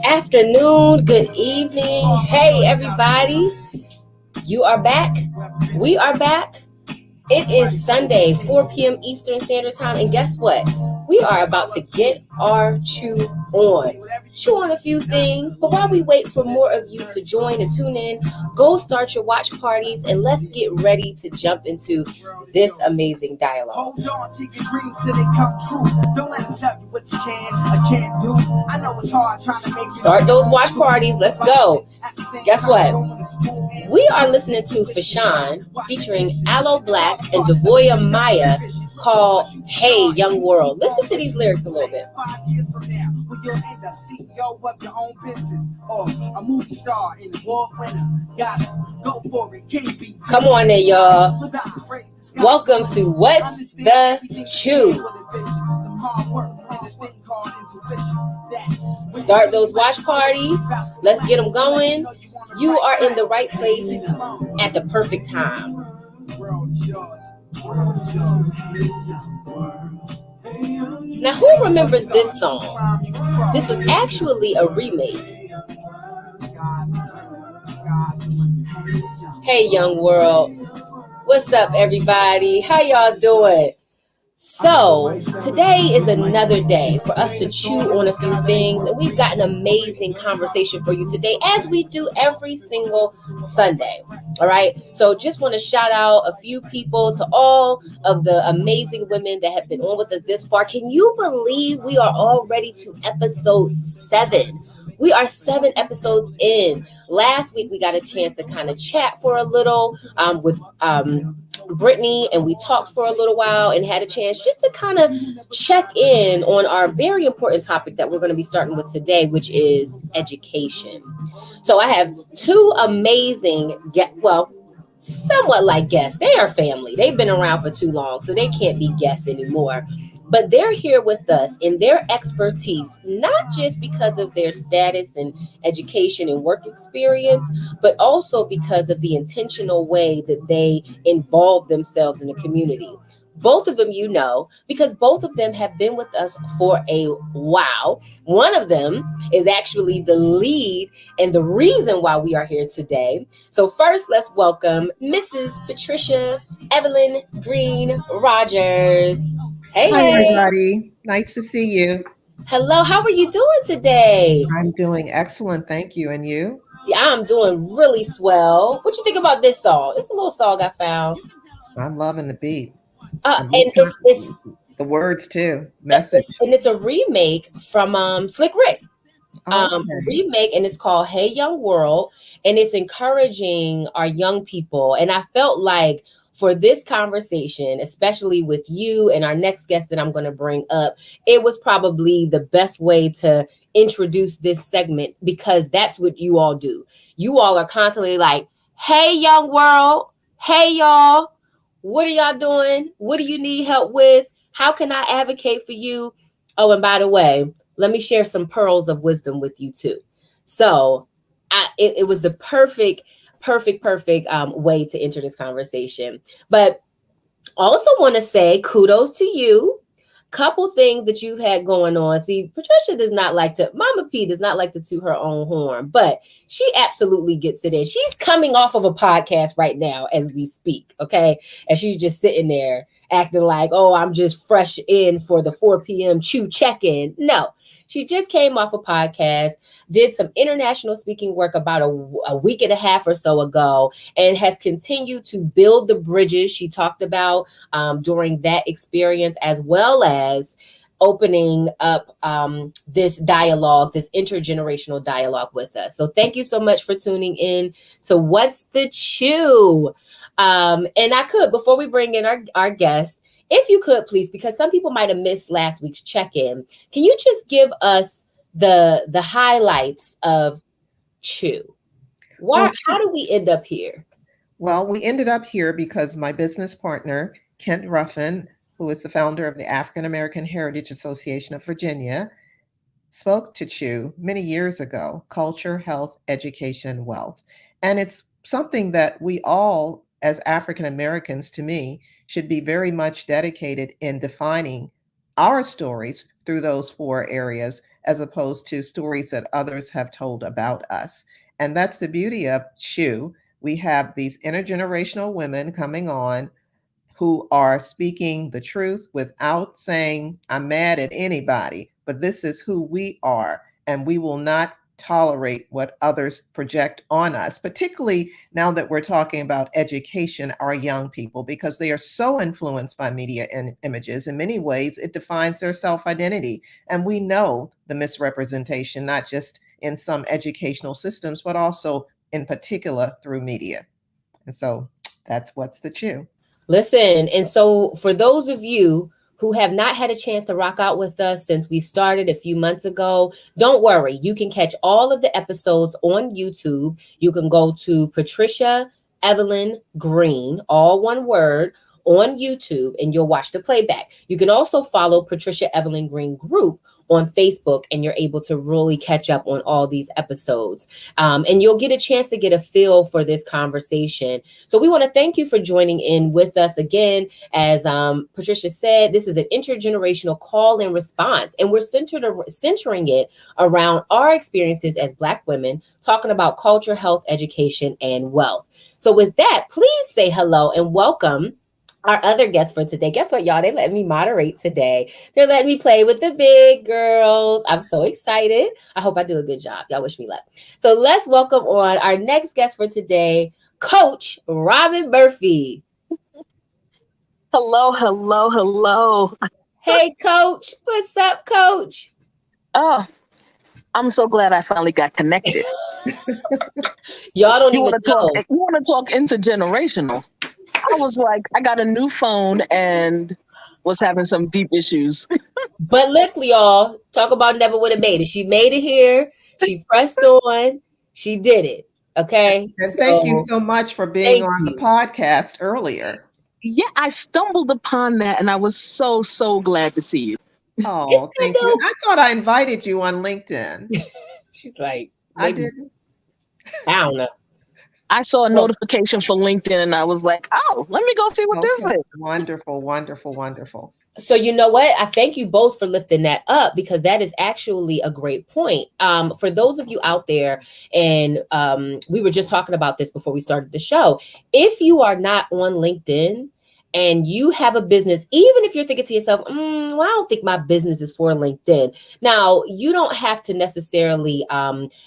Afternoon, good evening. Hey, everybody. You are back. We are back. It is Sunday, 4 p.m. Eastern Standard Time. And guess what? We are about to get our chew on. Chew on a few things. But while we wait for more of you to join and tune in, go start your watch parties and let's get ready to jump into this amazing dialogue. Hold on to your dreams till they come true. Don't let them tell you what you can or can't do. I know it's hard trying to make start those watch parties. Let's go. Guess what? We are listening to Fashawn featuring Aloe Black and Devoya Maya called Hey Young World. Listen to these lyrics a little bit. 5 years from now, when you'll end up CEO of your own business or a movie star and award winner. Gotta go for it. Come on there, y'all. Welcome to What's the Chew? Start those watch parties. Let's get them going. You are in the right place at the perfect time. Now, who remembers this song? This was actually a remake. Hey, young world. What's up, everybody? How y'all doing? So today is another day for us to chew on a few things, and we've got an amazing conversation for you today, as we do every single Sunday. All right. So just want to shout out a few people, to all of the amazing women that have been on with us this far. Can you believe we are already to episode 7? We are 7 episodes in. Last week, we got a chance to kind of chat for a little with Brittany, and we talked for a little while and had a chance just to kind of check in on our very important topic that we're going to be starting with today, which is education. So I have 2 amazing, somewhat like guests. They are family. They've been around for too long, so they can't be guests anymore. But they're here with us in their expertise, not just because of their status and education and work experience, but also because of the intentional way that they involve themselves in the community. Both of them, you know, because both of them have been with us for a while. One of them is actually the lead and the reason why we are here today. So first, let's welcome Mrs. Patricia Evelyn Green Rogers. Hey, Hi, everybody. Nice to see you. Hello, how are you doing today? I'm doing excellent. Thank you. And you? Yeah, I'm doing really swell. What you think about this song? It's a little song I found. I'm loving the beat. And And it's the words too. Message. it's a remake from Slick Rick. Okay. Remake, and it's called Hey Young World, and it's encouraging our young people. And I felt like for this conversation, especially with you and our next guest that I'm going to bring up, it was probably the best way to introduce this segment, because that's what you all do. You all are constantly like, hey young world, hey y'all, what are y'all doing? What do you need help with? How can I advocate for you? Oh, and by the way, let me share some pearls of wisdom with you too. So it was the perfect way to enter this conversation. But also want to say kudos to you. Couple things that you've had going on. See, Patricia does not like to, Mama P does not like to toot her own horn, but she absolutely gets it in. She's coming off of a podcast right now as we speak, okay? And she's just sitting there acting like, oh, I'm just fresh in for the 4 p.m. Chew check-in. No, she just came off a podcast, did some international speaking work about a week and a half or so ago, and has continued to build the bridges she talked about during that experience, as well as opening up this dialogue, this intergenerational dialogue with us. So thank you so much for tuning in to What's the Chew? And I could, before we bring in our guest, if you could please, because some people might have missed last week's check-in, can you just give us the highlights of Chew? How do we end up here? Well, we ended up here because my business partner, Kent Ruffin, who is the founder of the African American Heritage Association of Virginia, spoke to CHEW many years ago: culture, health, education, and wealth. And it's something that we all, as African Americans, to me, should be very much dedicated in defining our stories through those four areas, as opposed to stories that others have told about us. And that's the beauty of CHEW. We have these intergenerational women coming on who are speaking the truth without saying, I'm mad at anybody, but this is who we are, and we will not tolerate what others project on us, particularly now that we're talking about education, our young people, because they are so influenced by media and images. In many ways, it defines their self identity. And we know the misrepresentation, not just in some educational systems, but also in particular through media. And so that's what's the chew. Listen, and so for those of you who have not had a chance to rock out with us since we started a few months ago, don't worry. You can catch all of the episodes on YouTube. You can go to Patricia Evelyn Green, all one word, on YouTube, and you'll watch the playback. You can also follow Patricia Evelyn Green Group on Facebook, and you're able to really catch up on all these episodes. And you'll get a chance to get a feel for this conversation. So we want to thank you for joining in with us again. As Patricia said, this is an intergenerational call and response, and we're centering it around our experiences as Black women, talking about culture, health, education, and wealth. So with that, please say hello and welcome our other guest for today. Guess what, y'all? They let me moderate today. They're letting me play with the big girls. I'm so excited. I hope I do a good job. Y'all wish me luck. So let's welcome on our next guest for today, Coach Robin Murphy. Hello, hello, hello. Hey, Coach. What's up, Coach? Oh, I'm so glad I finally got connected. Y'all don't You even want to talk? know. You want to talk intergenerational? I was like, I got a new phone and was having some deep issues. But look, y'all, talk about never would have made it. She made it here. She pressed on. She did it. Okay. And thank you So so much for being thank on the you. podcast earlier. Yeah, I stumbled upon that and I was so glad to see you. It's Oh, that thank you. dope. I thought I invited you on LinkedIn. She's like, I maybe, didn't. I don't know. I saw a Well, notification for LinkedIn and I was like, oh, let me go see what this Okay. is. Wonderful, wonderful, wonderful. so you know what? I thank you both for lifting that up because that is actually a great point. For those of you out there, and we were just talking about this before we started the show. If you are not on LinkedIn and you have a business, even if you're thinking to yourself, well, I don't think my business is for LinkedIn. Now, you don't have to necessarily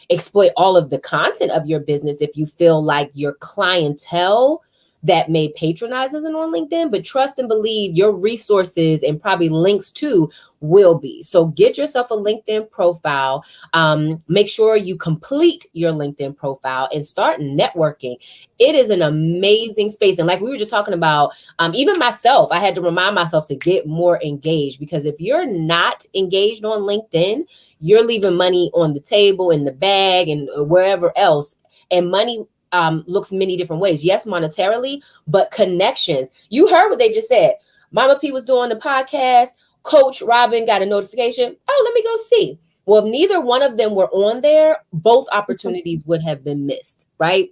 exploit all of the content of your business if you feel like your clientele that may patronize us on LinkedIn, but trust and believe your resources and probably links too will be. So get yourself a LinkedIn profile. Make sure you complete your LinkedIn profile and start networking. It is an amazing space. And like we were just talking about, even myself, I had to remind myself to get more engaged because if you're not engaged on LinkedIn, you're leaving money on the table, in the bag, and wherever else. And money looks many different ways. Yes, monetarily, but connections. You heard what they just said. Mama P was doing the podcast. Coach Robin got a notification. Oh, let me go see. Well, if neither one of them were on there, both opportunities would have been missed, right?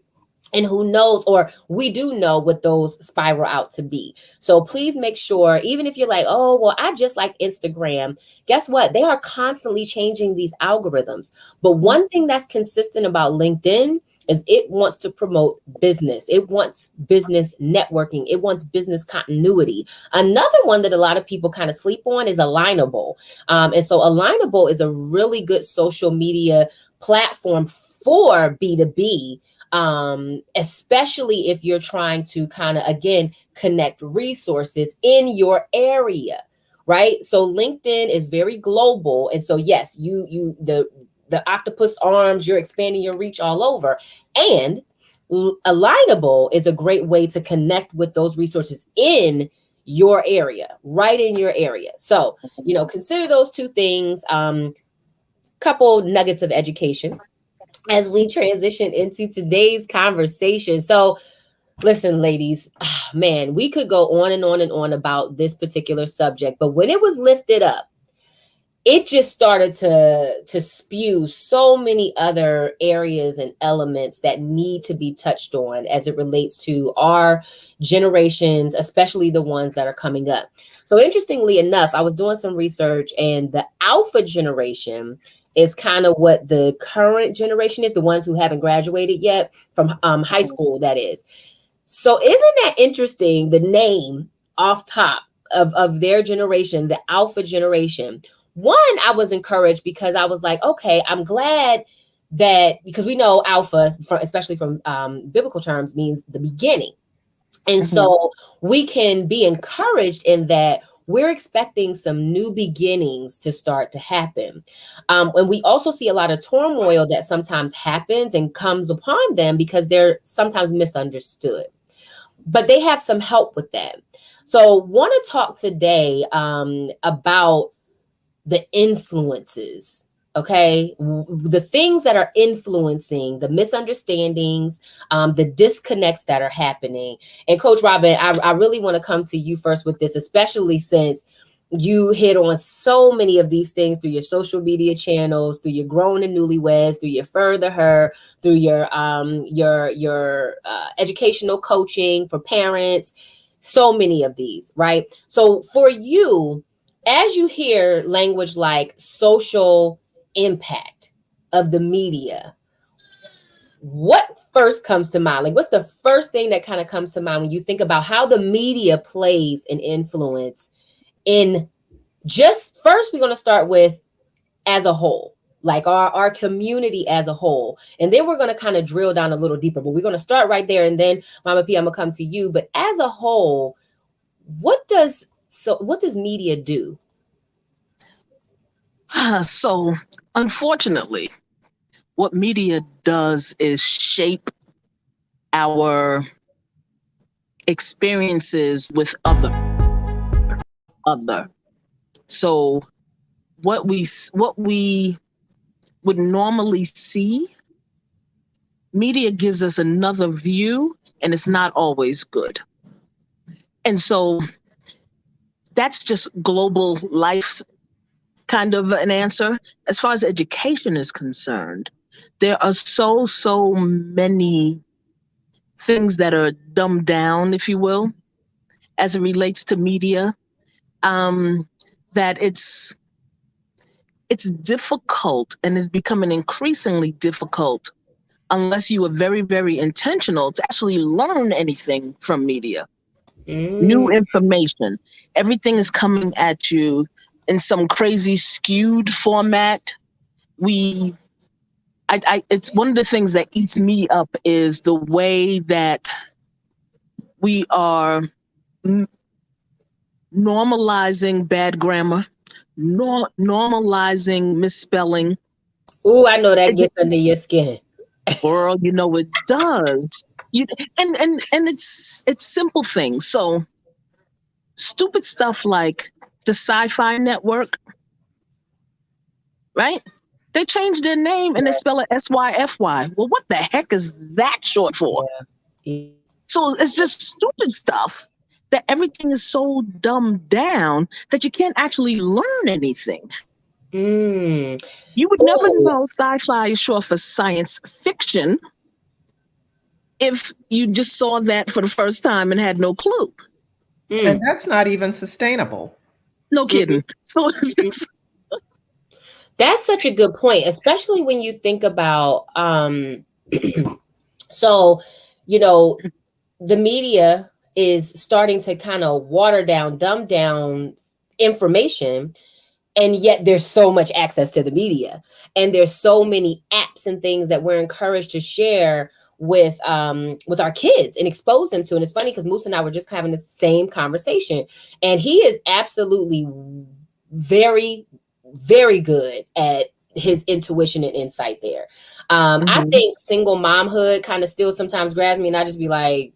And who knows, or we do know what those spiral out to be. So please make sure, even if you're like, oh, well, I just like Instagram, guess what? They are constantly changing these algorithms. But one thing that's consistent about LinkedIn is it wants to promote business. It wants business networking. It wants business continuity. Another one that a lot of people kind of sleep on is Alignable. And so Alignable is a really good social media platform for B2B, especially if you're trying to kind of, again, connect resources in your area, right? So LinkedIn is very global. And so, yes, the octopus arms, you're expanding your reach all over. And Alignable is a great way to connect with those resources in your area, right in your area. So, consider those two things. Couple nuggets of education as we transition into today's conversation. So, listen, ladies, man, we could go on and on and on about this particular subject, but when it was lifted up, it just started to spew so many other areas and elements that need to be touched on as it relates to our generations, especially the ones that are coming up. So interestingly enough, I was doing some research, and the alpha generation is kind of what the current generation is, the ones who haven't graduated yet from high school, that is. So isn't that interesting, the name off top of their generation, the alpha generation? One, I was encouraged because I was like, okay, I'm glad that, because we know alpha, especially from biblical terms, means the beginning. And Mm-hmm. so we can be encouraged in that we're expecting some new beginnings to start to happen. And we also see a lot of turmoil that sometimes happens and comes upon them because they're sometimes misunderstood. But they have some help with that. So want to talk today about the influences, okay, the things that are influencing the misunderstandings, the disconnects that are happening. And Coach Robin, I really want to come to you first with this, especially since you hit on so many of these things through your social media channels, through your Grown and Newlyweds, through your Further Her, through your educational coaching for parents, so many of these, right? So for you, as you hear language like social impact of the media, what first comes to mind? Like, what's the first thing that kind of comes to mind when you think about how the media plays an influence in, just first, we're going to start with as a whole, like our community as a whole. And then we're going to kind of drill down a little deeper, but we're going to start right there. And then Mama P, I'm going to come to you. But as a whole, what does media do? So, unfortunately, what media does is shape our experiences with other. So, what we would normally see, media gives us another view, and it's not always good. And so that's just global life kind of an answer. As far as education is concerned, there are so many things that are dumbed down, if you will, as it relates to media, that it's difficult, and is becoming increasingly difficult, unless you are very intentional, to actually learn anything from media. New Mm. information, everything is coming at you in some crazy skewed format. We It's one of the things that eats me up, is the way that we are normalizing bad grammar, normalizing misspelling. Ooh, I know that It, gets under your skin. Girl, you know it does. You and it's simple things. So stupid stuff like the Sci-Fi Network, right? They changed their name and they spell it SYFY. Well, what the heck is that short for? Yeah. So it's just stupid stuff, that everything is so dumbed down that you can't actually learn anything. Mm. You would never Ooh. know sci-fi is short for science fiction if you just saw that for the first time and had no clue. And Mm. that's not even sustainable. No Mhm. kidding. So it's just, That's such a good point, especially when you think about so, you know, the media is starting to kind of water down, dumb down information, and yet there's so much access to the media, and there's so many apps and things that we're encouraged to share with our kids and expose them to. And it's funny because Moose and I were just having the same conversation, and he is absolutely very, very good at his intuition and insight there. I mm-hmm. think single momhood kind of still sometimes grabs me, and I just be like,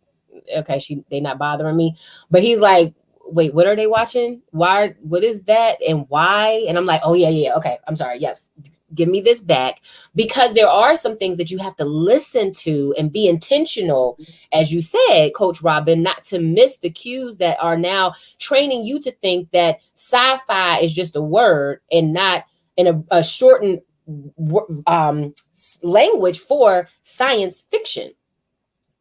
okay, they not bothering me. But he's like, wait, what are they watching? Why, what is that and why? And I'm like, oh yeah, yeah, okay, I'm sorry, yes, give me this back. Because there are some things that you have to listen to and be intentional, as you said, Coach Robin, not to miss the cues that are now training you to think that sci-fi is just a word and not in a shortened language for science fiction.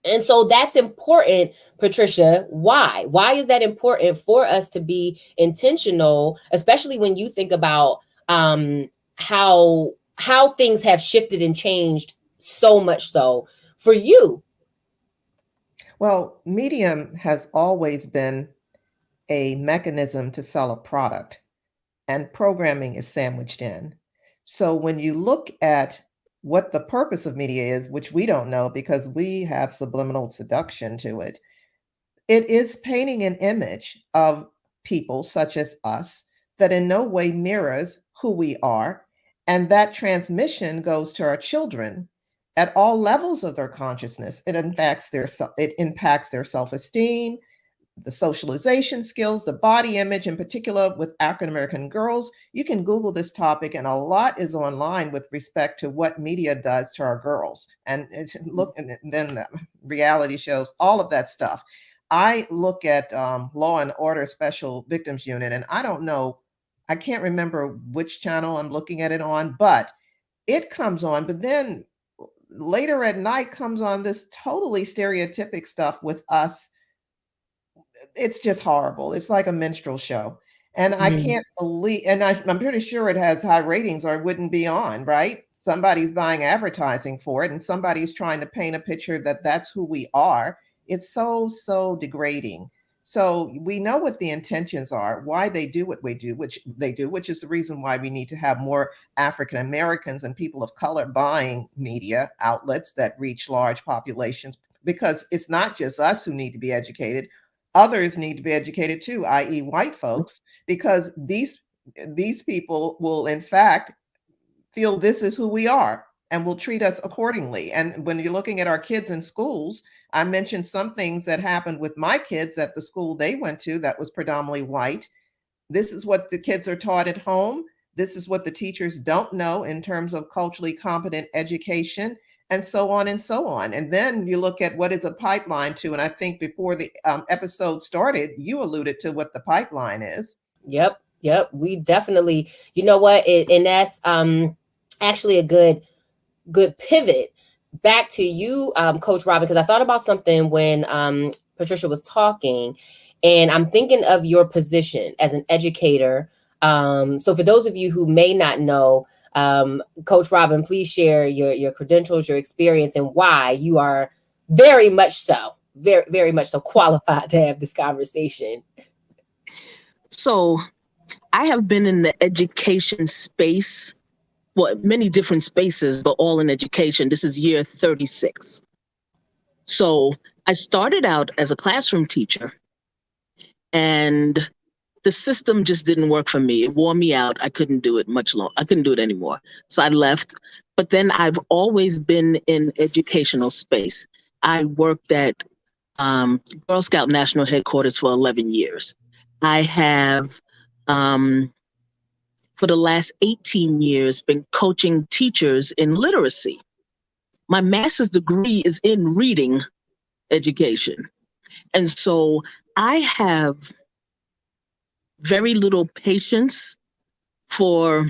And so that's important, Patricia. Why? Why is that important for us to be intentional, especially when you think about how things have shifted and changed so much so for you? Well, medium has always been a mechanism to sell a product, and programming is sandwiched in. So when you look at what the purpose of media is, which we don't know because we have subliminal seduction to it, it is painting an image of people such as us that in no way mirrors who we are. And that transmission goes to our children at all levels of their consciousness. It impacts their self-esteem, the socialization skills, the body image, in particular with African American girls. You can Google this topic, and a lot is online with respect to what media does to our girls. And look, and then the reality shows, all of that stuff. I look at Law and Order Special Victims Unit, and I don't know, I can't remember which channel I'm looking at it on, but it comes on. But then later at night comes on this totally stereotypic stuff with us. It's just horrible. It's like a minstrel show. And I Mhm. can't believe, and I'm pretty sure it has high ratings or it wouldn't be on, right? Somebody's buying advertising for it and somebody's trying to paint a picture that that's who we are. It's so, so degrading. So we know what the intentions are, why they do what we do, which they do, which is the reason why we need to have more African Americans and people of color buying media outlets that reach large populations, because it's not just us who need to be educated. Others need to be educated too, i.e., white folks, because these people will in fact feel this is who we are and will treat us accordingly. And when you're looking at our kids in schools, I mentioned some things that happened with my kids at the school they went to that was predominantly white. This is what the kids are taught at home. This is what the teachers don't know in terms of culturally competent education, and so on and so on. And then you look at what is a pipeline to, and I think before the episode started, you alluded to what the pipeline is. Yep, yep. We definitely, you know what, and that's actually a good pivot back to you, Coach Robin, because I thought about something when Patricia was talking, and I'm thinking of your position as an educator. So for those of you who may not know, Coach Robin, please share your credentials, your experience, and why you are very much so, very much so qualified to have this conversation. So I have been in the education space, well, many different spaces, but all in education. This is year 36. So I started out as a classroom teacher, and the system just didn't work for me. It wore me out. I couldn't do it much longer. I couldn't do it anymore. So I left. But then I've always been in educational space. I worked at Girl Scout National Headquarters for 11 years. I have, for the last 18 years, been coaching teachers in literacy. My master's degree is in reading education. And so I have very little patience for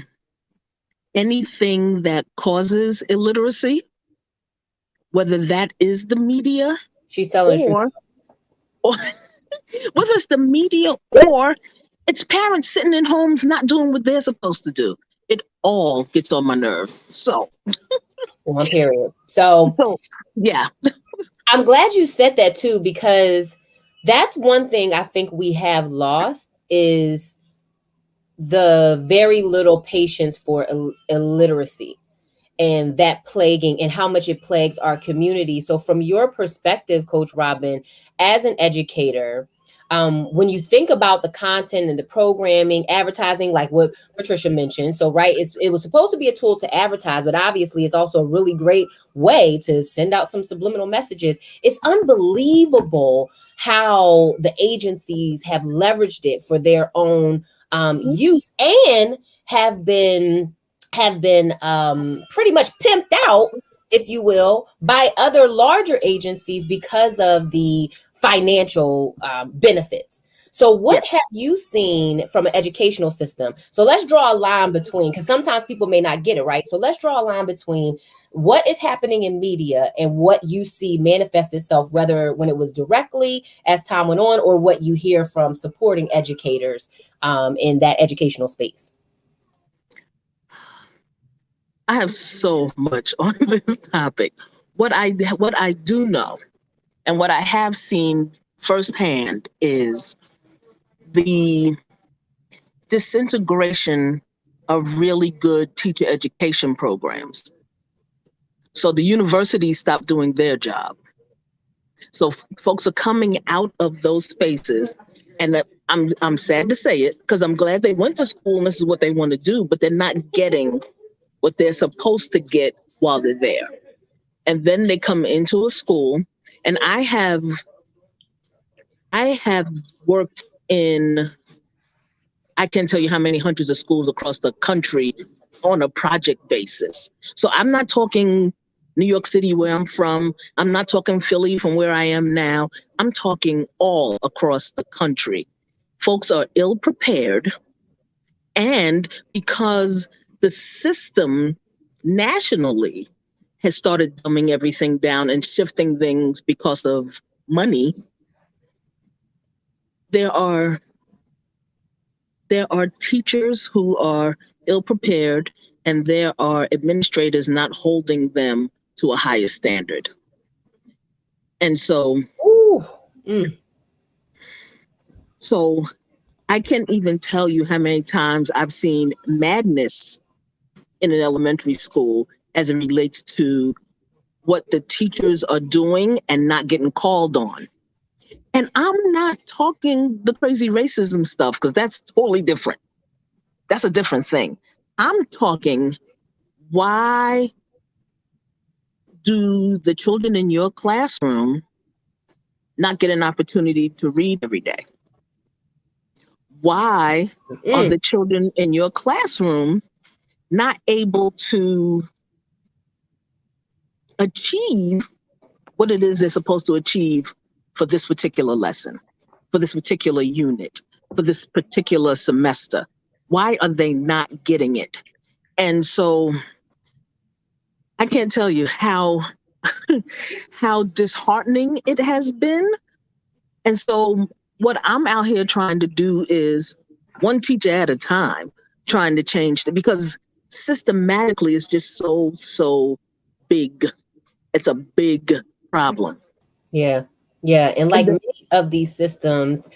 anything that causes illiteracy, whether that is the media She's telling the truth. or whether it's the media or it's parents sitting in homes not doing what they're supposed to do. It all gets on my nerves. One period. So So yeah. I'm glad you said that too, because that's one thing I think we have lost is the very little patience for illiteracy and that plaguing and how much it plagues our community. So from your perspective, Coach Robin, as an educator, When you think about the content and the programming, advertising, like what Patricia mentioned, so right, it was supposed to be a tool to advertise, but obviously it's also a really great way to send out some subliminal messages. It's unbelievable how the agencies have leveraged it for their own use, and have been pretty much pimped out, if you will, by other larger agencies because of the financial benefits. So, what Yes. have you seen from an educational system? So, let's draw a line between, because sometimes people may not get it right. So, let's draw a line between what is happening in media and what you see manifest itself, whether when it was directly as time went on, or what you hear from supporting educators in that educational space. I have so much on this topic. What I do know and what I have seen firsthand is the disintegration of really good teacher education programs. So the universities stopped doing their job. So folks are coming out of those spaces, and I'm sad to say it because I'm glad they went to school and this is what they want to do, but they're not getting what they're supposed to get while they're there. And then they come into a school, and I have worked in, I can't tell you how many hundreds of schools across the country on a project basis. So I'm not talking New York City, where I'm from. I'm not talking Philly, from where I am now. I'm talking all across the country. Folks are ill prepared. And because the system nationally has started dumbing everything down and shifting things because of money, there are there are teachers who are ill prepared, and there are administrators not holding them to a higher standard. And so Ooh, mm, so I can't even tell you how many times I've seen madness in an elementary school as it relates to what the teachers are doing and not getting called on. And I'm not talking the crazy racism stuff because that's totally different. That's a different thing. I'm talking, why do the children in your classroom not get an opportunity to read every day? Why are mm. the children in your classroom not able to achieve what it is they're supposed to achieve for this particular lesson, for this particular unit, for this particular semester? Why are they not getting it? And so I can't tell you how how disheartening it has been. And so what I'm out here trying to do is one teacher at a time, trying to change it, because systematically it's just so big. It's a big problem. Yeah. Yeah. And And like the, many of these systems,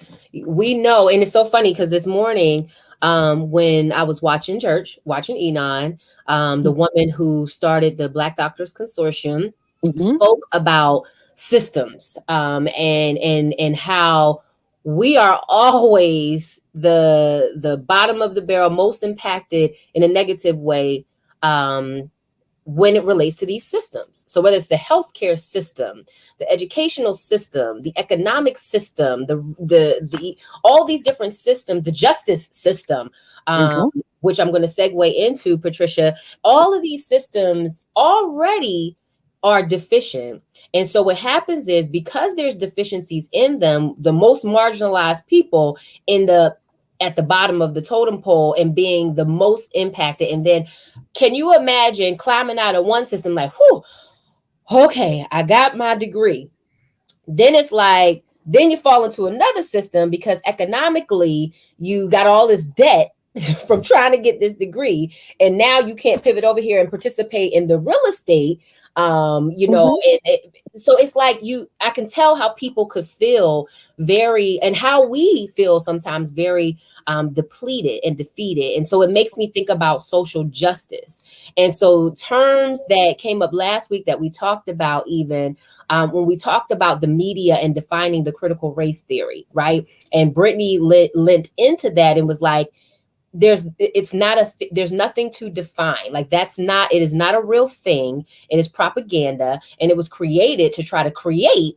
we know, and it's so funny because this morning, when I was watching church, watching Enon, the woman who started the Black Doctors Consortium Mhm. spoke about systems, and how we are always the bottom of the barrel, most impacted in a negative way, when it relates to these systems. So whether it's the healthcare system, the educational system, the economic system, the all these different systems, the justice system, um, Mhm. which I'm going to segue into, Patricia, all of these systems already are deficient. And so what happens is, because there's deficiencies in them, the most marginalized people in the at the bottom of the totem pole and being the most impacted. And then can you imagine climbing out of one system like, whew, okay, I got my degree. Then it's like, then you fall into another system because economically you got all this debt from trying to get this degree, and now you can't pivot over here and participate in the real estate. Mm-hmm. So it's like I can tell how people could feel very, and how we feel sometimes very depleted and defeated. And so it makes me think about social justice. And so terms that came up last week that we talked about, even when we talked about the media and defining the critical race theory, right? And Brittany lent into that and was like, there's nothing to define. Like, it is not a real thing. It is propaganda, and it was created to try to create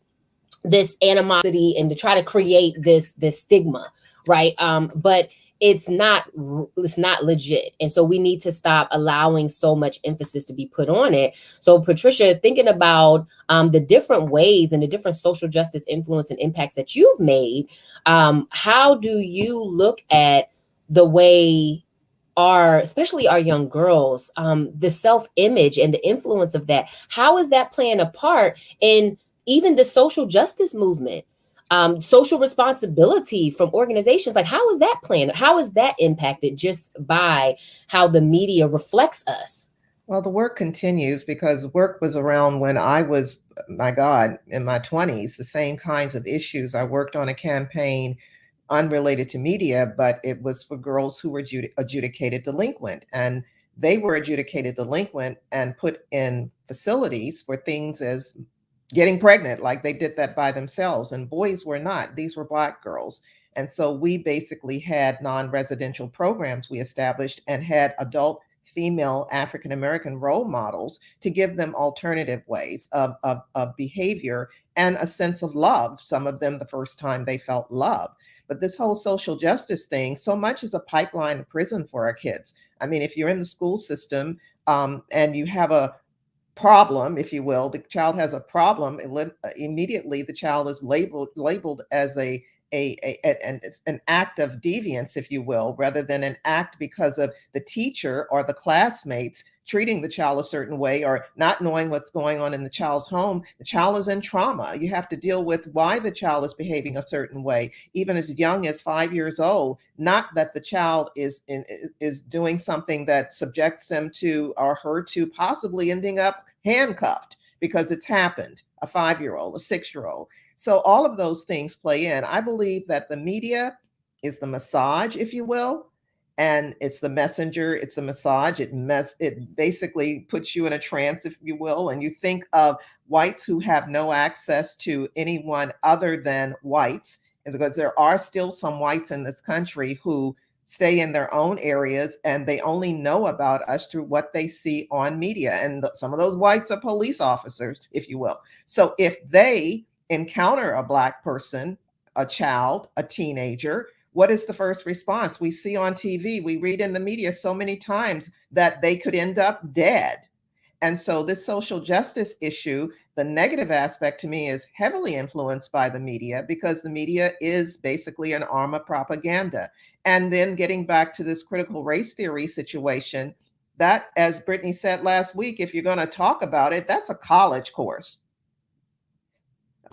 this animosity and to try to create this stigma, right? But it's not legit. And so we need to stop allowing so much emphasis to be put on it. So Patricia, thinking about the different ways and the different social justice influence and impacts that you've made, how do you look at the way especially our young girls, the self-image and the influence of that, how is that playing a part in even the social justice movement, social responsibility from organizations? Like, how is that playing? How is that impacted just by how the media reflects us? Well, the work continues because work was around when I was, my God, in my 20s, the same kinds of issues. I worked on a campaign unrelated to media, but it was for girls who were adjudicated delinquent. And they were adjudicated delinquent and put in facilities for things as getting pregnant, like they did that by themselves. And boys were not, these were Black girls. And so we basically had non residential programs we established and had adult female African American role models to give them alternative ways of behavior and a sense of love. Some of them, the first time they felt love. But this whole social justice thing, so much is a pipeline to prison for our kids. I mean, if you're in the school system and you have a problem, if you will, the child has a problem, immediately the child is labeled as an act of deviance, if you will, rather than an act because of the teacher or the classmates treating the child a certain way or not knowing what's going on in the child's home. The child is in trauma. You have to deal with why the child is behaving a certain way, even as young as 5 years old. Not that the child is doing something that subjects them to or her to possibly ending up handcuffed because it's happened. A 5-year-old, a 6-year-old. So all of those things play in. I believe that the media is the massage, if you will, and it's the messenger, it's the massage. It basically puts you in a trance, if you will, and you think of whites who have no access to anyone other than whites, because there are still some whites in this country who stay in their own areas and they only know about us through what they see on media. And some of those whites are police officers, if you will. So if they encounter a Black person, a child, a teenager, what is the first response? We see on TV, we read in the media so many times that they could end up dead. And so this social justice issue, the negative aspect to me is heavily influenced by the media because the media is basically an arm of propaganda. And then getting back to this critical race theory situation, that, as Brittany said last week, if you're going to talk about it, that's a college course.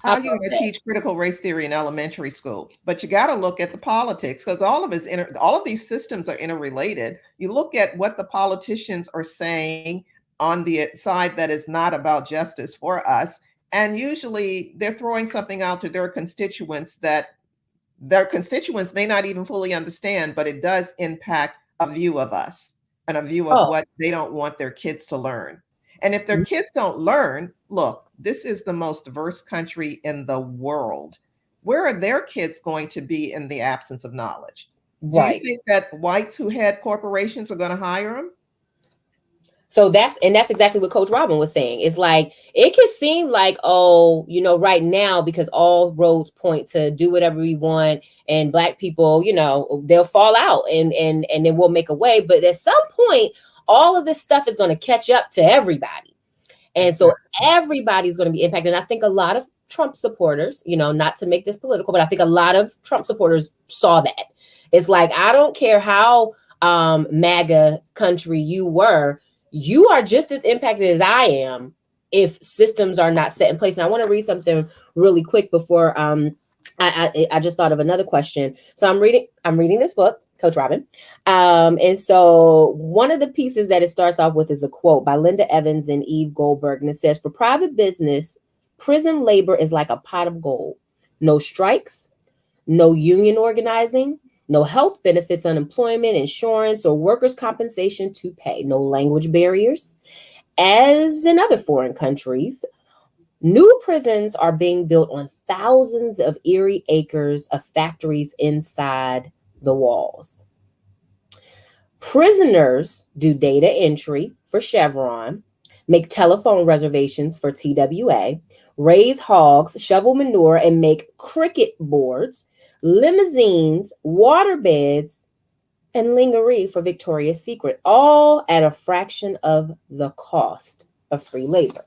I How are you love going to that. teach critical race theory in elementary school? But you got to look at the politics because all of these systems are interrelated. You look at what the politicians are saying on the side that is not about justice for us, and usually they're throwing something out to their constituents that their constituents may not even fully understand, but it does impact a view of us and a view of Oh, what they don't want their kids to learn. And if their kids don't learn, look, this is the most diverse country in the world. Where are their kids going to be in the absence of knowledge? Do you right. think that whites who had corporations are going to hire them? So that's exactly what Coach Robin was saying. It's like it can seem like, oh, right now, because all roads point to do whatever we want, and Black people, they'll fall out, and then we'll make a way. But at some point, all of this stuff is going to catch up to everybody, and so Exactly. everybody's going to be impacted. And I think a lot of Trump supporters, not to make this political, but I think a lot of Trump supporters saw that. It's like, I don't care how MAGA country you were, you are just as impacted as I am if systems are not set in place. And I want to read something really quick before I just thought of another question. So I'm reading this book Coach Robin. And so one of the pieces that it starts off with is a quote by Linda Evans and Eve Goldberg. And it says, for private business, prison labor is like a pot of gold. No strikes, no union organizing, no health benefits, unemployment, insurance, or workers' compensation to pay, no language barriers. As in other foreign countries, new prisons are being built on thousands of eerie acres of factories inside the walls. Prisoners do data entry for Chevron, make telephone reservations for TWA, raise hogs, shovel manure, and make cricket boards, limousines, water beds, and lingerie for Victoria's Secret, all at a fraction of the cost of free labor.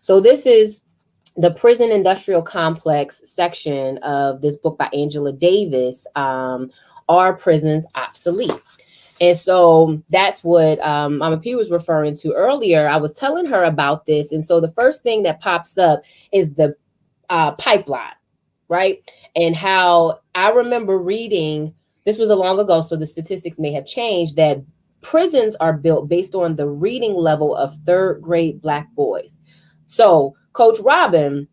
So this is the prison industrial complex section of this book by Angela Davis, Are Prisons Obsolete? And so that's what Mama P was referring to earlier. I was telling her about this. And so the first thing that pops up is the pipeline, right? And how I remember reading, this was a long ago, so the statistics may have changed, that prisons are built based on the reading level of third grade Black boys. So, Coach Robin,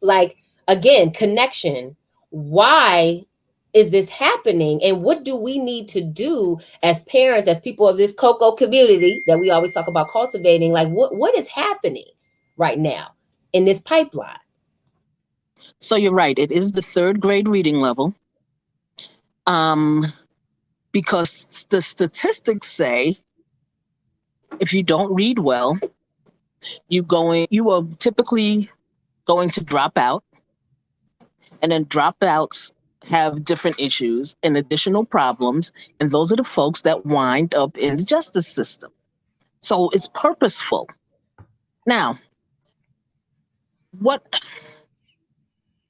like, again, connection. Why is this happening? And what do we need to do as parents, as people of this cocoa community that we always talk about cultivating? Like, what is happening right now in this pipeline? So you're right. It is the third grade reading level. Because the statistics say if you don't read well, you are typically going to drop out, and then dropouts have different issues and additional problems, and those are the folks that wind up in the justice system. So it's purposeful. Now, what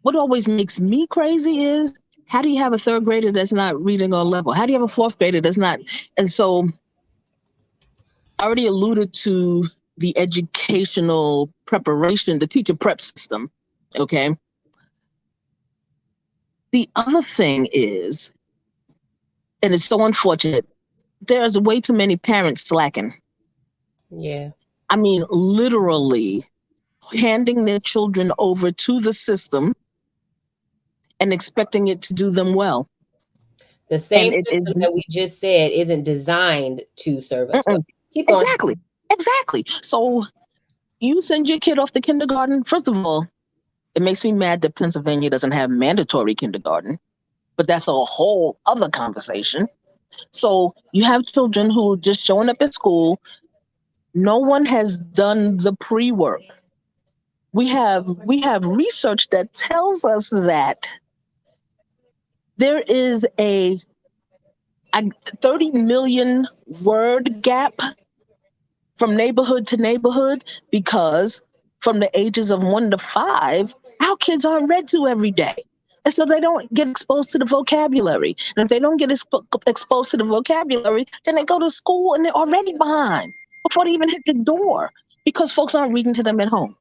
always makes me crazy is, how do you have a third grader that's not reading on level? How do you have a fourth grader that's not? And so I already alluded to the educational preparation, the teacher prep system. Okay. The other thing is, and it's so unfortunate, there's way too many parents slacking. Yeah. I mean, literally handing their children over to the system and expecting it to do them well. The same system that we just said isn't designed to serve us well. Keep going. Exactly. So you send your kid off to kindergarten. First of all, it makes me mad that Pennsylvania doesn't have mandatory kindergarten, but that's a whole other conversation. So you have children who are just showing up at school. No one has done the pre-work. We have research that tells us that there is a 30 million word gap from neighborhood to neighborhood, because from the ages of 1 to 5, our kids aren't read to every day. And so they don't get exposed to the vocabulary. And if they don't get exposed to the vocabulary, then they go to school and they're already behind before they even hit the door, because folks aren't reading to them at home.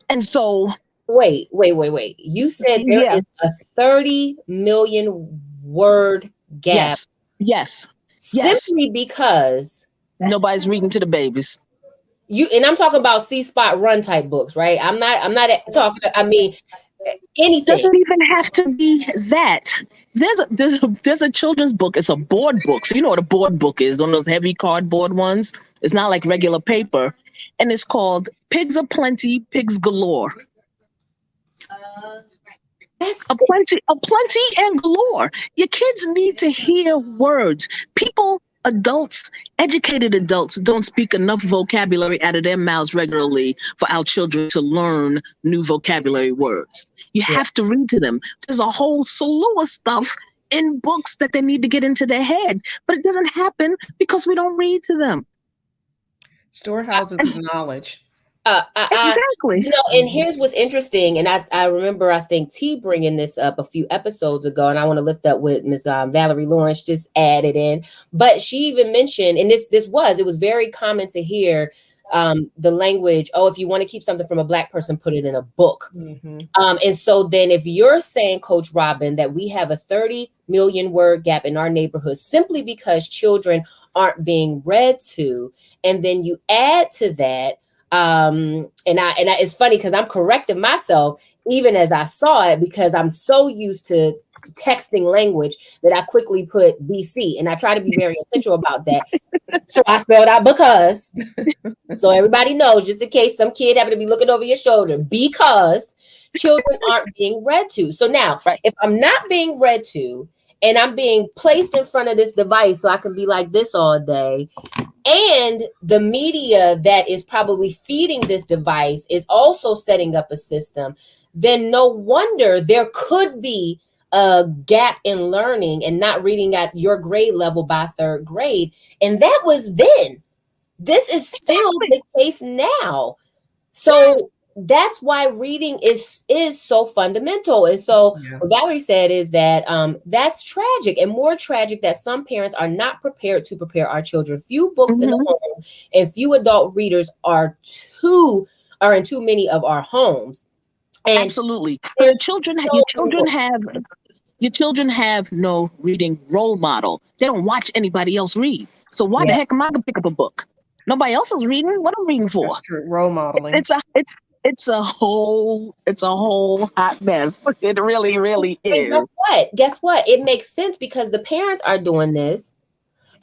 And so... Wait. You said there is a 30 million word gap. Yes. Simply because nobody's reading to the babies. And I'm talking about C.Spot run type books, right? I'm not talking, I mean, anything. Doesn't even have to be that. There's a children's book. It's a board book. So you know what a board book is, one of those heavy cardboard ones. It's not like regular paper. And it's called Pigs Aplenty, Pigs Galore. Aplenty and galore. Your kids need to hear words. Adults, educated adults, don't speak enough vocabulary out of their mouths regularly for our children to learn new vocabulary words. You have to read to them. There's a whole slew of stuff in books that they need to get into their head, but it doesn't happen because we don't read to them. Storehouses of knowledge. Exactly. And Mhm. here's what's interesting, and I remember I think T bringing this up a few episodes ago, and I want to lift up what Miss Valerie Lawrence just added in, but she even mentioned, and it was very common to hear the language. Oh, if you want to keep something from a black person, put it in a book. Mhm. And so then if you're saying, Coach Robin, that we have a 30 million word gap in our neighborhood simply because children aren't being read to, and then you add to that, and it's funny because I'm correcting myself even as I saw it because I'm so used to texting language that I quickly put BC, and I try to be very intentional about that. So I spelled out because, so everybody knows, just in case some kid happen to be looking over your shoulder, because children aren't being read to. So now, Right. if I'm not being read to and I'm being placed in front of this device so I can be like this all day, and the media that is probably feeding this device is also setting up a system, then no wonder there could be a gap in learning and not reading at your grade level by third grade. And that was then. This is still Exactly. the case now. So that's why reading is so fundamental. And so Yeah. what Valerie said is that that's tragic, and more tragic that some parents are not prepared to prepare our children. Few books in the Hmm. home and few adult readers are in too many of our homes. And Absolutely. Because there's your so many children books. have your children have no reading role model. They don't watch anybody else read. So why the Yeah. heck am I gonna pick up a book? Nobody else is reading. What am I reading for? That's true. Role It's modeling. it's a it's it's a whole hot mess. It really, really And is. guess what? Guess what? It makes sense because the parents are doing this.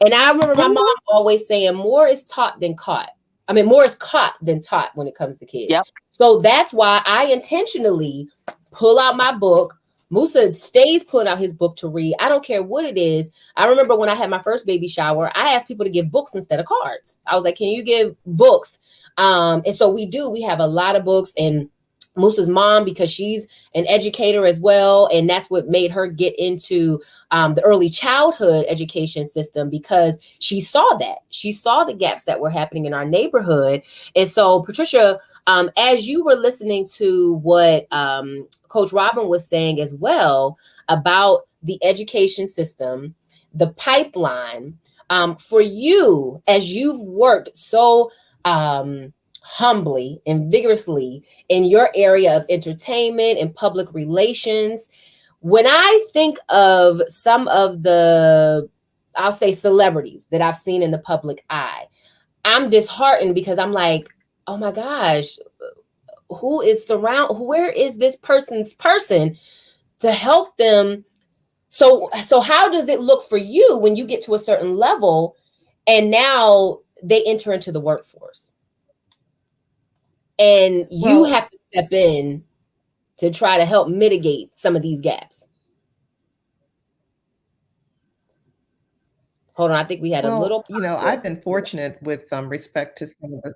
And I remember my mom Mhm. always saying more is taught than caught. I mean, more is caught than taught when it comes to kids. Yep. So that's why I intentionally pull out my book. Musa stays pulling out his book to read. I don't care what it is. I remember when I had my first baby shower, I asked people to give books instead of cards. I was like, can you give books? And so we do. We have a lot of books, and Musa's mom, because she's an educator as well, and that's what made her get into the early childhood education system, because she saw the gaps that were happening in our neighborhood. And so, Patricia, as you were listening to what Coach Robin was saying as well about the education system, the pipeline, for you, as you've worked so humbly and vigorously in your area of entertainment and public relations, when I think of some of the, I'll say, celebrities that I've seen in the public eye, I'm disheartened because I'm like, oh my gosh, where is this person's person to help them? So how does it look for you when you get to a certain level and now they enter into the workforce and you Well, have to step in to try to help mitigate some of these gaps? Hold on, I think we had a little I've conflict. been fortunate with respect to some of the.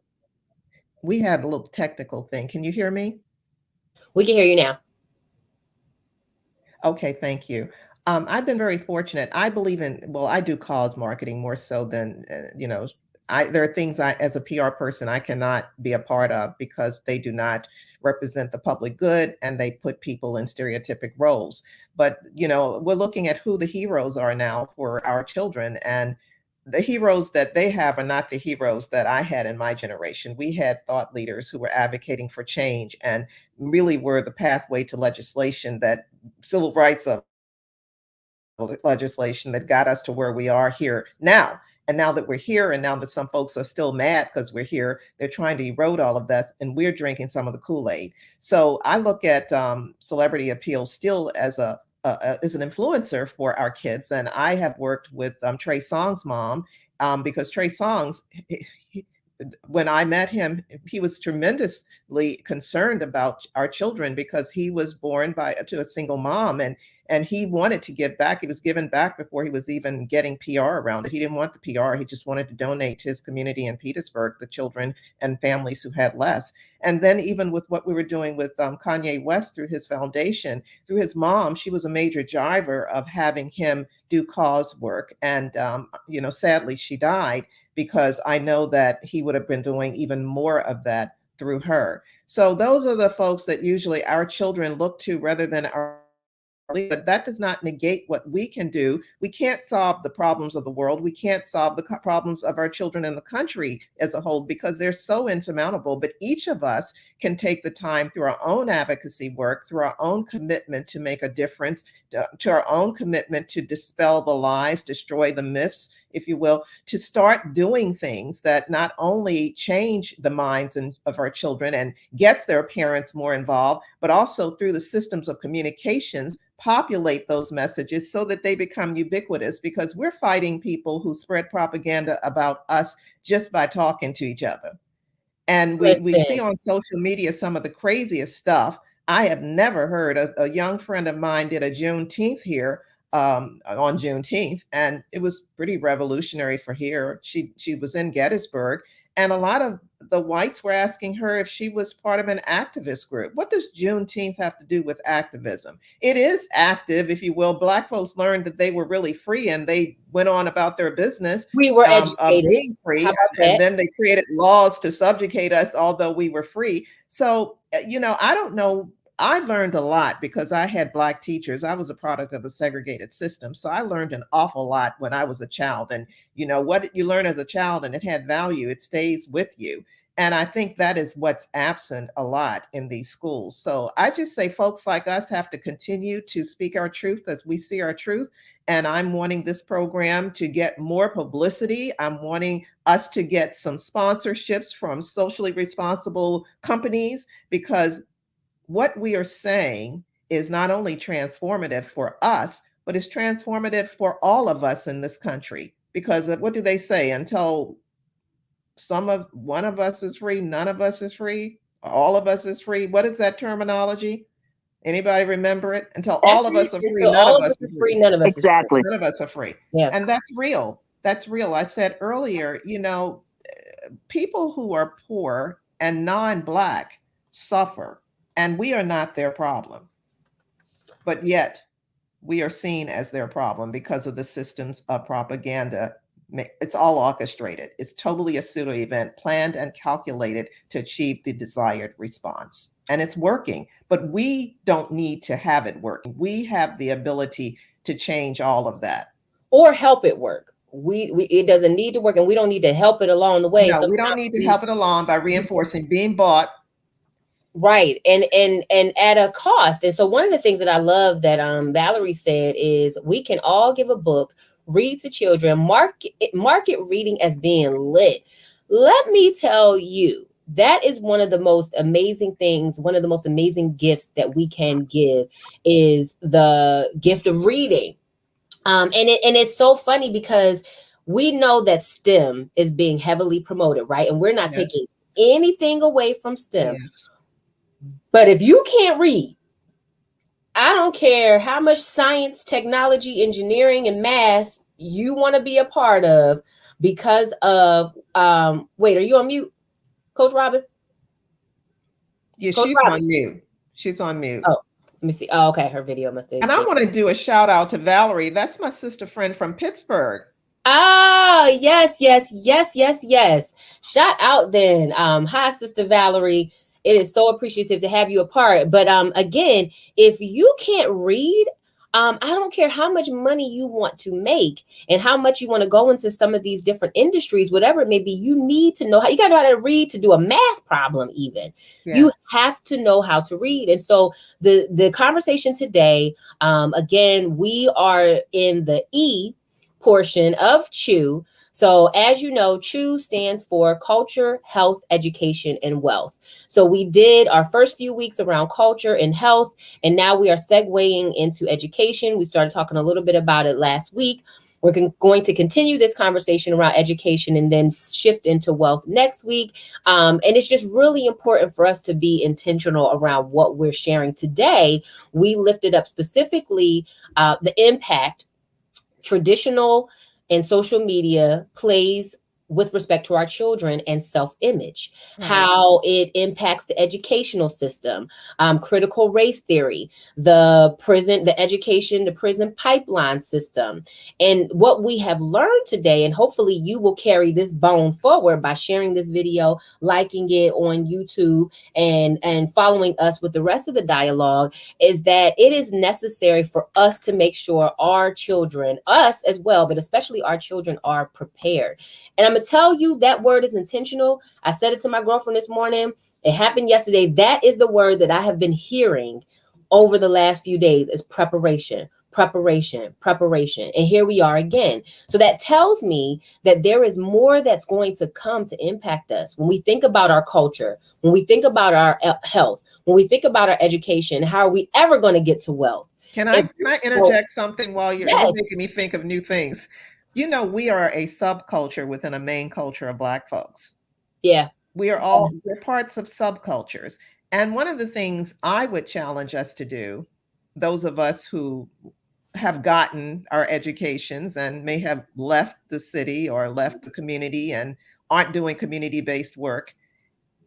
We had a little technical thing. Can you hear me? We can hear you now. Okay, thank you. I've been very fortunate. I believe in, well, I do cause marketing more so than, there are things as a PR person, I cannot be a part of because they do not represent the public good and they put people in stereotypic roles. But, we're looking at who the heroes are now for our children. And the heroes that they have are not the heroes that I had in my generation. We had thought leaders who were advocating for change and really were the pathway to legislation that civil rights legislation that got us to where we are here now. And now that we're here, and now that some folks are still mad because we're here, they're trying to erode all of that, and we're drinking some of the Kool-Aid. So I look at celebrity appeal still as an influencer for our kids, and I have worked with Trey Songz mom because Trey Songz, when I met him, he was tremendously concerned about our children because he was born to a single mom, and he wanted to give back. He was giving back before he was even getting PR around it. He didn't want the PR. He just wanted to donate to his community in Petersburg, the children and families who had less. And then even with what we were doing with Kanye West through his foundation, through his mom, she was a major driver of having him do cause work. And, sadly, she died because I know that he would have been doing even more of that through her. So those are the folks that usually our children look to rather than our leaders. But that does not negate what we can do. We can't solve the problems of the world. We can't solve the problems of our children in the country as a whole because they're so insurmountable. But each of us can take the time through our own advocacy work, through our own commitment to make a difference, to our own commitment to dispel the lies, destroy the myths, if you will, to start doing things that not only change the minds of our children and gets their parents more involved, but also through the systems of communications, populate those messages so that they become ubiquitous because we're fighting people who spread propaganda about us just by talking to each other. And we see Listen, on social media some of the craziest stuff. I have never heard. A young friend of mine did a Juneteenth here on Juneteenth, and it was pretty revolutionary for here. She was in Gettysburg, and a lot of the whites were asking her if she was part of an activist group. What does Juneteenth have to do with activism? It is active, if you will. Black folks learned that they were really free, and they went on about their business we were of educated. being free, How about and that? then they created laws to subjugate us, although we were free. So, I don't know. I learned a lot because I had Black teachers. I was a product of a segregated system. So I learned an awful lot when I was a child. And, what you learn as a child and it had value, it stays with you. And I think that is what's absent a lot in these schools. So I just say folks like us have to continue to speak our truth as we see our truth. And I'm wanting this program to get more publicity. I'm wanting us to get some sponsorships from socially responsible companies because what we are saying is not only transformative for us, but it's transformative for all of us in this country. Because what do they say? Until one of us is free, none of us is free, all of us is free. What is that terminology? Anybody remember it? Until That's all of it. us are free, Until none all of of us us are are free, free. none of us is free. Exactly. None of us are free. Yeah. And that's real. That's real. I said earlier, people who are poor and non-Black suffer, and we are not their problem. But yet, we are seen as their problem because of the systems of propaganda. It's all orchestrated. It's totally a pseudo event, planned and calculated to achieve the desired response. And it's working, but we don't need to have it working. We have the ability to change all of that. Or help it work. We it doesn't need to work, and we don't need to help it along the way. No, we don't Sometimes need to we help it along by reinforcing being bought. right, and at a cost. And so one of the things that I love that Valerie said is we can all give a book, read to children, market reading as being lit. Let me tell you, that is one of the most amazing things, one of the most amazing gifts that we can give is the gift of reading. And it's so funny because we know that STEM is being heavily promoted, right? And we're not Yes, taking anything away from STEM. yes. But if you can't read, I don't care how much science, technology, engineering, and math you want to be a part of because of wait, are you on mute, Coach Robin? Yeah, Coach she's Robin. on mute. She's on mute. Oh, let me see. Oh, okay. Her video must have And I want to do a shout out to Valerie. That's my sister friend from Pittsburgh. Oh, yes, yes, yes, yes, yes. Shout out then. Hi, Sister Valerie. It is so appreciative to have you a part. But again, if you can't read, I don't care how much money you want to make and how much you want to go into some of these different industries, whatever it may be, you need to know how you gotta know how to read to do a math problem, even. You Yes. have to know how to read. And so the conversation today, again, we are in the E portion of CHEW. So, as you know, CHEW stands for Culture, Health, Education, and Wealth. So, we did our first few weeks around culture and health, and now we are segueing into education. We started talking a little bit about it last week. We're going to continue this conversation around education and then shift into wealth next week. And it's just really important for us to be intentional around what we're sharing today. We lifted up specifically the impact traditional and social media plays with respect to our children and self-image, Right. how it impacts the educational system, critical race theory, the prison, the education, the prison pipeline system. And what we have learned today, and hopefully you will carry this bone forward by sharing this video, liking it on YouTube, and following us with the rest of the dialogue, is that it is necessary for us to make sure our children, us as well, but especially our children, are prepared. And I'm gonna tell you, that word is intentional. I said it to my girlfriend this morning. It happened yesterday. That is the word that I have been hearing over the last few days, is preparation, preparation, preparation. And here we are again. So that tells me that there is more that's going to come to impact us. When we think about our culture, when we think about our health, when we think about our education, how are we ever going to get to wealth? If Can I well, interject something while you're yes, making me think of new things? You know, we are a subculture within a main culture of Black folks. yeah, We're parts of subcultures. And one of the things I would challenge us to do, those of us who have gotten our educations and may have left the city or left the community and aren't doing community-based work,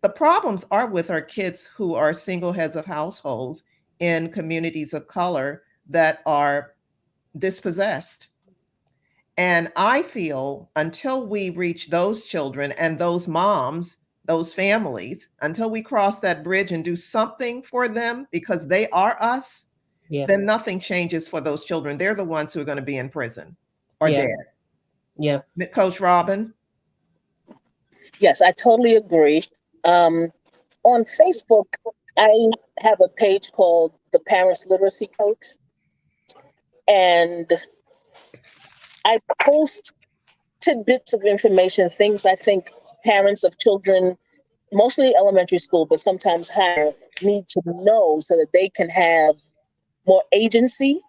the problems are with our kids who are single heads of households in communities of color that are dispossessed. And I feel until we reach those children and those moms, those families, until we cross that bridge and do something for them because they are us, yeah, then nothing changes for those children. They're the ones who are going to be in prison or yeah, dead. yeah. Coach Robin? Yes, I totally agree. Um, on Facebook, I have a page called the Parents Literacy Coach, and I post tidbits of information, things I think parents of children, mostly elementary school, but sometimes higher, need to know so that they can have more agency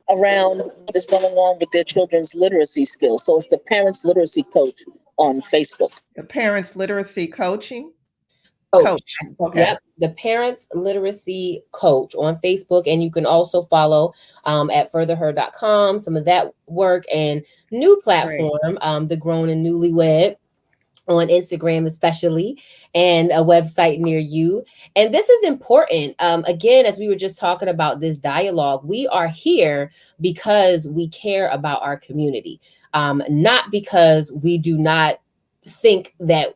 around what is going on with their children's literacy skills. So it's the Parents Literacy Coach on Facebook. The parents literacy coaching Coach. coach. Okay. Yep, the Parents Literacy Coach on Facebook. And you can also follow at furtherher.com, some of that work, and new Great. platform, the Grown and Newlywed, on Instagram, especially, and a website near you. And this is important. Again, as we were just talking about this dialogue, we are here because we care about our community, not because we do not think that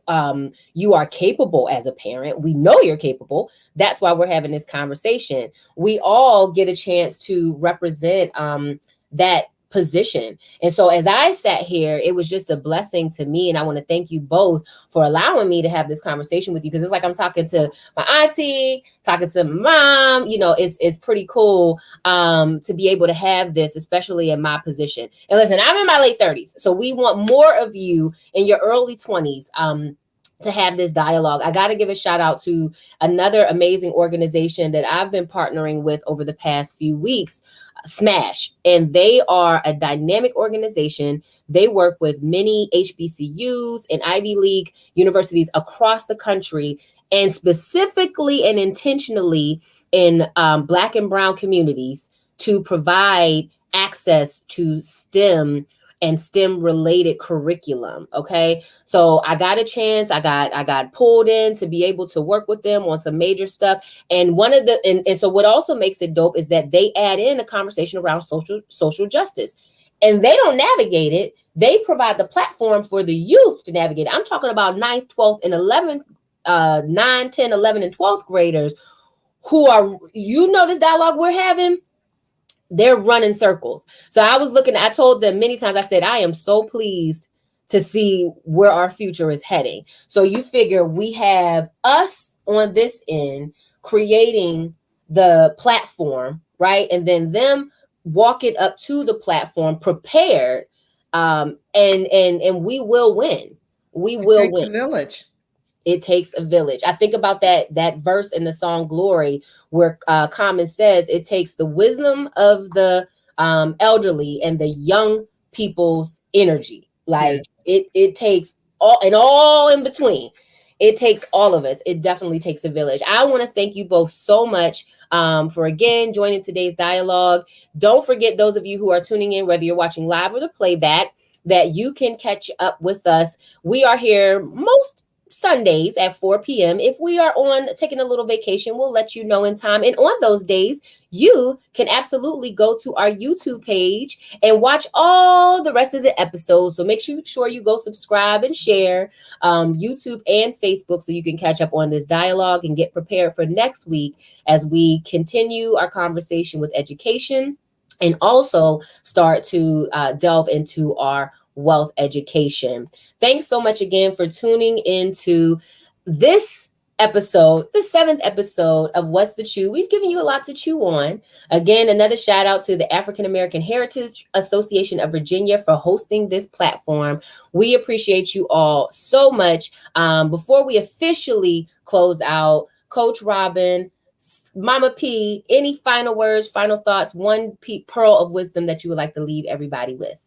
you are capable as a parent. We know you're capable. That's why we're having this conversation. We all get a chance to represent that position. And so as I sat here, it was just a blessing to me. And I want to thank you both for allowing me to have this conversation with you, because it's like I'm talking to my auntie, talking to my mom. You know, it's pretty cool to be able to have this, especially in my position. And listen, I'm in my late 30s. So we want more of you in your early 20s. To have this dialogue. I got to give a shout out to another amazing organization that I've been partnering with over the past few weeks, Smash. And they are a dynamic organization. They work with many HBCUs and Ivy League universities across the country, and specifically and intentionally in Black and Brown communities, to provide access to STEM and STEM related curriculum. Okay. So I got a chance, I got pulled in to be able to work with them on some major stuff. And one of the and so what also makes it dope is that they add in a conversation around social justice. And they don't navigate it. They provide the platform for the youth to navigate it. I'm talking about 9th, 12th, and 11th, 9, 10, 11, and 12th graders who are, this dialogue we're having, they're running circles. So I told them many times, I said, I am so pleased to see where our future is heading. So you figure we have us on this end creating the platform, right? And then them walking up to the platform prepared. And we will win. We It will takes win. a village. It takes a village. I think about that verse in the song Glory, where Common says it takes the wisdom of the elderly and the young people's energy. Yes. Like it takes all in between. It takes all of us. It definitely takes a village. I want to thank you both so much for again joining today's dialogue. Don't forget, those of you who are tuning in, whether you're watching live or the playback, that you can catch up with us. We are here most Sundays at 4 p.m. If we are on taking a little vacation, we'll let you know in time. And on those days, you can absolutely go to our YouTube page and watch all the rest of the episodes. So make sure you go subscribe and share YouTube and Facebook so you can catch up on this dialogue and get prepared for next week as we continue our conversation with education and also start to delve into our wealth education. Thanks so much again for tuning into this episode, the seventh episode of What's the Chew. We've given you a lot to chew on. Again, another shout out to the African American Heritage Association of Virginia for hosting this platform. We appreciate you all so much. Before we officially close out, Coach Robin, Mama P, any final words, final thoughts, one pearl of wisdom that you would like to leave everybody with?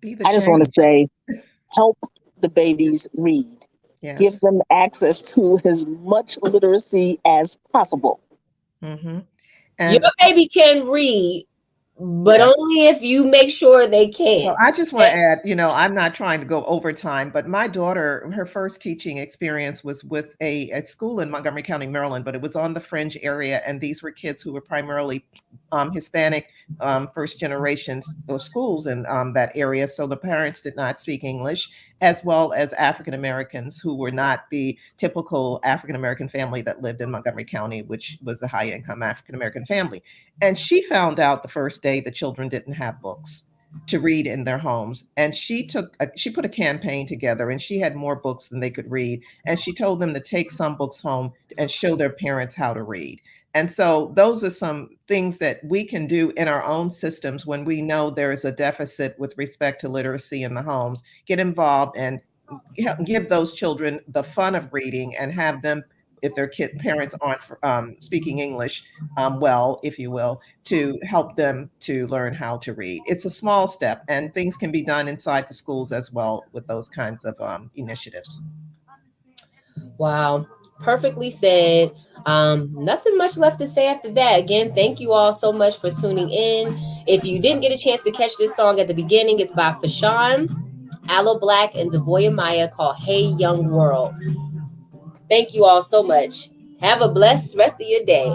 Be the I just want to change. say, help the babies read. Give Yes. them access to as much literacy as possible. Mm-hmm. Your And baby can read, but yes. only if you make sure they Well, can. I just want to Okay? add, I'm not trying to go overtime, but my daughter, her first teaching experience was with a school in Montgomery County, Maryland, but it was on the fringe area. And these were kids who were primarily Hispanic, first generations of schools in that area. So the parents did not speak English, as well as African Americans who were not the typical African American family that lived in Montgomery County, which was a high income African American family. And she found out the first day the children didn't have books to read in their homes, and she put a campaign together, and she had more books than they could read, and she told them to take some books home and show their parents how to read. And so those are some things that we can do in our own systems when we know there is a deficit with respect to literacy in the homes. Get involved and give those children the fun of reading and have them, if their parents aren't speaking English well, if you will, to help them to learn how to read. It's a small step, and things can be done inside the schools as well with those kinds of initiatives. Wow. Perfectly said. Nothing much left to say after that. Again, thank you all so much for tuning in. If you didn't get a chance to catch this song at the beginning, it's by Fashawn, Aloe Black, and Devoya Maya called Hey Young World. Thank you all so much. Have a blessed rest of your day.